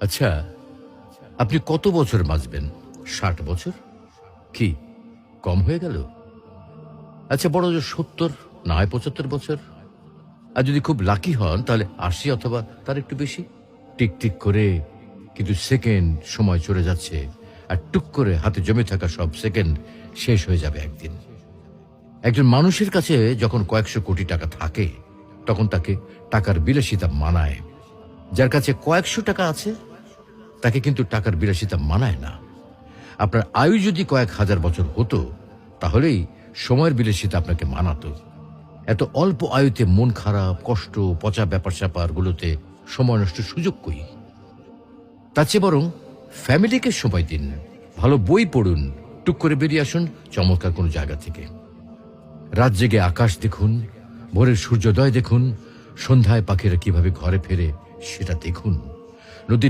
আচ্ছা, আপনি কত বছর বাঁচবেন? ৬০ বছর? কি কম হয়ে গেল? আচ্ছা, বড় জোর ৭০, না হয় ৭৫ বছর। আর যদি খুব লাকি হন তাহলে ৮০ অথবা তার একটু বেশি। টিকটিক করে কিন্তু সেকেন্ড সময় চলে যাচ্ছে, আর টুক করে হাতে জমে থাকা সব সেকেন্ড শেষ হয়ে যাবে একদিন। একজন মানুষের কাছে যখন কয়েকশো কোটি টাকা থাকে, তখন তাকে টাকার বিলাসিতা মানায়। যার কাছে কয়েকশো টাকা আছে, তাকে কিন্তু টাকার বিলাসিতা মানায় না। আপনার আয়ু যদি কয়েক হাজার বছর হতো, তাহলেই সময়ের বিলাসিতা আপনাকে মানাতো। এত অল্প আয়ুতে মন খারাপ, কষ্ট, পচা ব্যাপার স্যাপারগুলোতে সময় নষ্ট সুযোগ কই? তার চেয়ে বরং ফ্যামিলিকে সময় দিন, ভালো বই পড়ুন, টুক করে বেরিয়ে আসুন চমৎকার কোনো জায়গা থেকে। রাত জেগে আকাশ দেখুন, ভোরের সূর্যোদয় দেখুন, সন্ধ্যায় পাখিরা কিভাবে ঘরে ফেরে সেটা দেখুন।